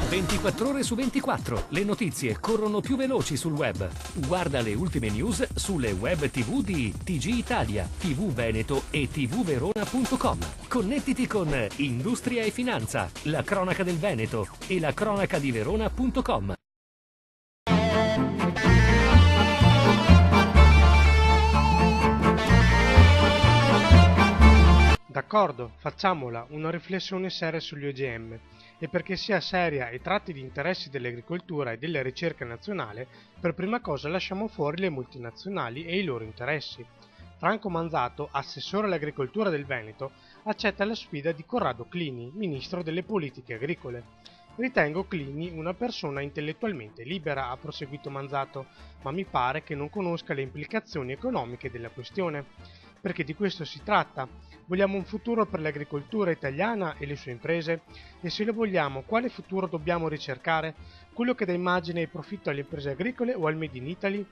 24 ore su 24, le notizie corrono più veloci sul web. Guarda le ultime news sulle web TV di TG Italia, TV Veneto e tvverona.com. Connettiti con Industria e Finanza, la cronaca del Veneto e la cronaca di Verona.com. D'accordo, facciamola una riflessione seria sugli OGM e perché sia seria e tratti di interessi dell'agricoltura e della ricerca nazionale, per prima cosa lasciamo fuori le multinazionali e i loro interessi. Franco Manzato, assessore all'agricoltura del Veneto, accetta la sfida di Corrado Clini, ministro delle politiche agricole. Ritengo Clini una persona intellettualmente libera, ha proseguito Manzato, ma mi pare che non conosca le implicazioni economiche della questione. Perché di questo si tratta. Vogliamo un futuro per l'agricoltura italiana e le sue imprese? E se lo vogliamo, quale futuro dobbiamo ricercare? Quello che dà immagine e profitto alle imprese agricole o al Made in Italy?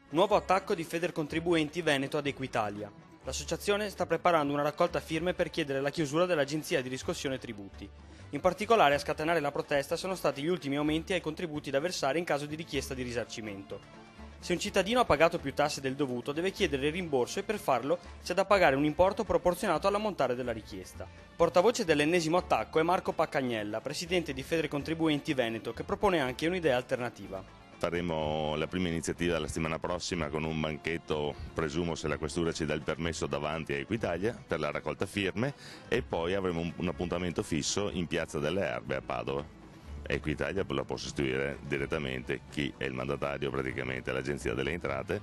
Nuovo attacco di Federcontribuenti Veneto ad Equitalia. L'associazione sta preparando una raccolta firme per chiedere la chiusura dell'Agenzia di riscossione tributi. In particolare a scatenare la protesta sono stati gli ultimi aumenti ai contributi da versare in caso di richiesta di risarcimento. Se un cittadino ha pagato più tasse del dovuto deve chiedere il rimborso e per farlo c'è da pagare un importo proporzionato all'ammontare della richiesta. Portavoce dell'ennesimo attacco è Marco Paccagnella, presidente di Federcontribuenti Veneto, che propone anche un'idea alternativa. Faremo la prima iniziativa la settimana prossima con un banchetto, presumo se la questura ci dà il permesso, davanti a Equitalia per la raccolta firme e poi avremo un appuntamento fisso in Piazza delle Erbe a Padova. Equitalia la può sostituire direttamente chi è il mandatario, praticamente l'Agenzia delle Entrate,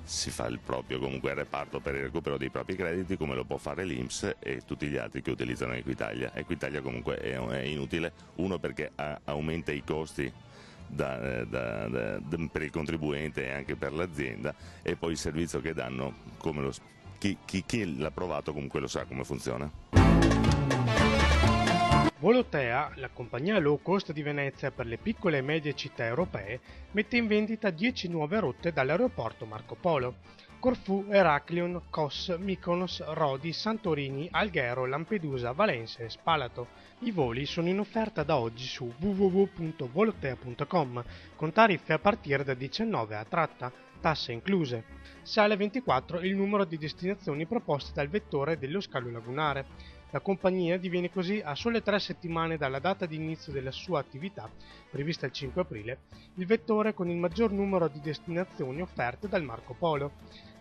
si fa il proprio comunque reparto per il recupero dei propri crediti come lo può fare l'INPS e tutti gli altri che utilizzano Equitalia. Equitalia comunque è inutile, uno perché aumenta i costi per il contribuente e anche per l'azienda e poi il servizio che danno, come chi l'ha provato comunque lo sa come funziona. Volotea, la compagnia low cost di Venezia per le piccole e medie città europee, mette in vendita 10 nuove rotte dall'aeroporto Marco Polo. Corfù, Heraklion, Kos, Mykonos, Rodi, Santorini, Alghero, Lampedusa, Valencia e Spalato. I voli sono in offerta da oggi su www.volotea.com con tariffe a partire da 19 a tratta, tasse incluse. Sale a 24 il numero di destinazioni proposte dal vettore dello scalo lagunare. La compagnia diviene così, a sole 3 settimane dalla data di inizio della sua attività, prevista il 5 aprile, il vettore con il maggior numero di destinazioni offerte dal Marco Polo.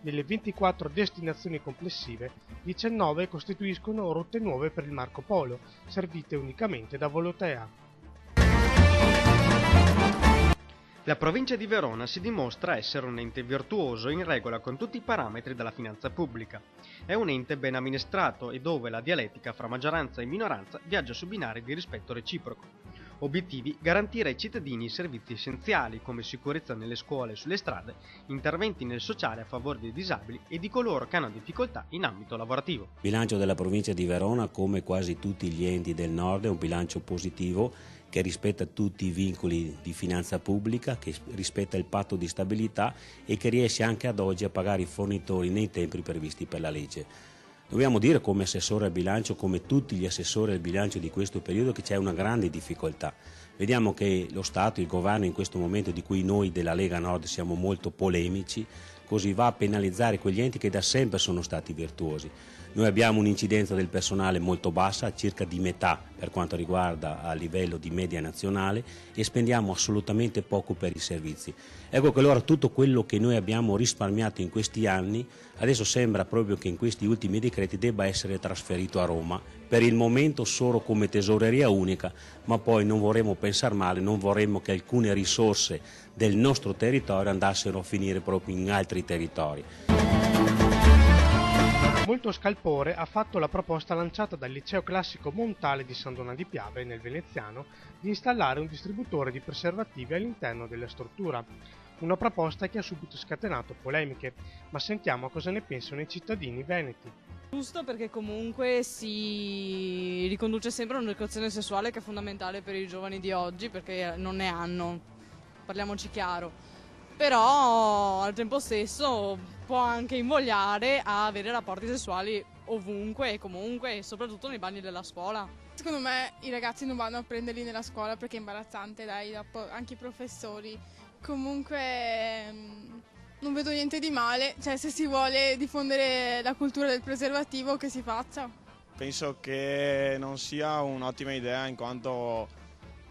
Delle 24 destinazioni complessive, 19 costituiscono rotte nuove per il Marco Polo, servite unicamente da Volotea. La provincia di Verona si dimostra essere un ente virtuoso in regola con tutti i parametri della finanza pubblica. È un ente ben amministrato e dove la dialettica fra maggioranza e minoranza viaggia su binari di rispetto reciproco. Obiettivi: garantire ai cittadini servizi essenziali come sicurezza nelle scuole e sulle strade, interventi nel sociale a favore dei disabili e di coloro che hanno difficoltà in ambito lavorativo. Il bilancio della provincia di Verona, come quasi tutti gli enti del nord, è un bilancio positivo che rispetta tutti i vincoli di finanza pubblica, che rispetta il patto di stabilità e che riesce anche ad oggi a pagare i fornitori nei tempi previsti per la legge. Dobbiamo dire come assessore al bilancio, come tutti gli assessori al bilancio di questo periodo, che c'è una grande difficoltà. Vediamo che lo Stato, il governo in questo momento, di cui noi della Lega Nord siamo molto polemici, così va a penalizzare quegli enti che da sempre sono stati virtuosi. Noi abbiamo un'incidenza del personale molto bassa, circa di metà per quanto riguarda a livello di media nazionale, e spendiamo assolutamente poco per i servizi. Ecco che allora tutto quello che noi abbiamo risparmiato in questi anni, adesso sembra proprio che in questi ultimi decreti debba essere trasferito a Roma, per il momento solo come tesoreria unica, ma poi non vorremmo pensare male, non vorremmo che alcune risorse del nostro territorio andassero a finire proprio in altri territori. Molto scalpore ha fatto la proposta lanciata dal liceo classico Montale di San Donà di Piave, nel Veneziano, di installare un distributore di preservativi all'interno della struttura. Una proposta che ha subito scatenato polemiche, ma sentiamo cosa ne pensano i cittadini veneti. Giusto, perché comunque si riconduce sempre a un'educazione sessuale che è fondamentale per i giovani di oggi, perché non ne hanno, parliamoci chiaro. Però al tempo stesso può anche invogliare a avere rapporti sessuali ovunque e comunque, e soprattutto nei bagni della scuola. Secondo me i ragazzi non vanno a prenderli nella scuola perché è imbarazzante, dai, dopo anche i professori. Comunque non vedo niente di male, cioè se si vuole diffondere la cultura del preservativo che si faccia. Penso che non sia un'ottima idea, in quanto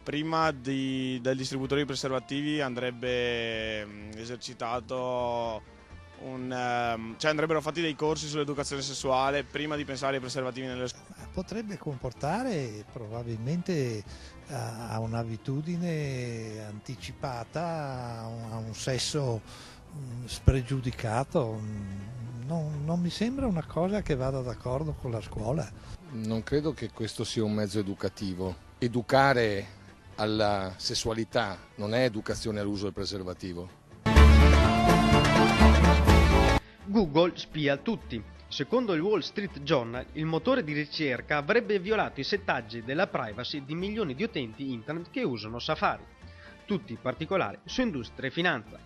prima del distributore di preservativi andrebbe esercitato cioè andrebbero fatti dei corsi sull'educazione sessuale prima di pensare ai preservativi nelle scuole. Potrebbe comportare probabilmente a un'abitudine anticipata, a un sesso spregiudicato. Non mi sembra una cosa che vada d'accordo con la scuola. Non credo che questo sia un mezzo educativo. Educare alla sessualità non è educazione all'uso del preservativo. Google spia tutti. Secondo il Wall Street Journal, il motore di ricerca avrebbe violato i settaggi della privacy di milioni di utenti internet che usano Safari. Tutti in particolare su industria e finanza.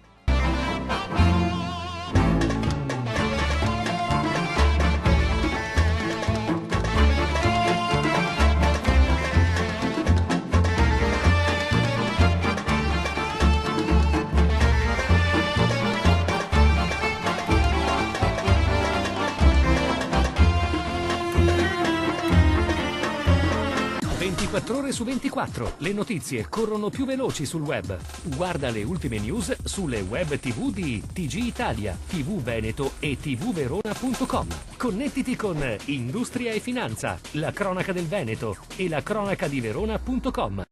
24 ore su 24, le notizie corrono più veloci sul web. Guarda le ultime news sulle web TV di TG Italia, TV Veneto e tvverona.com. Connettiti con Industria e Finanza, la cronaca del Veneto e la cronaca di Verona.com.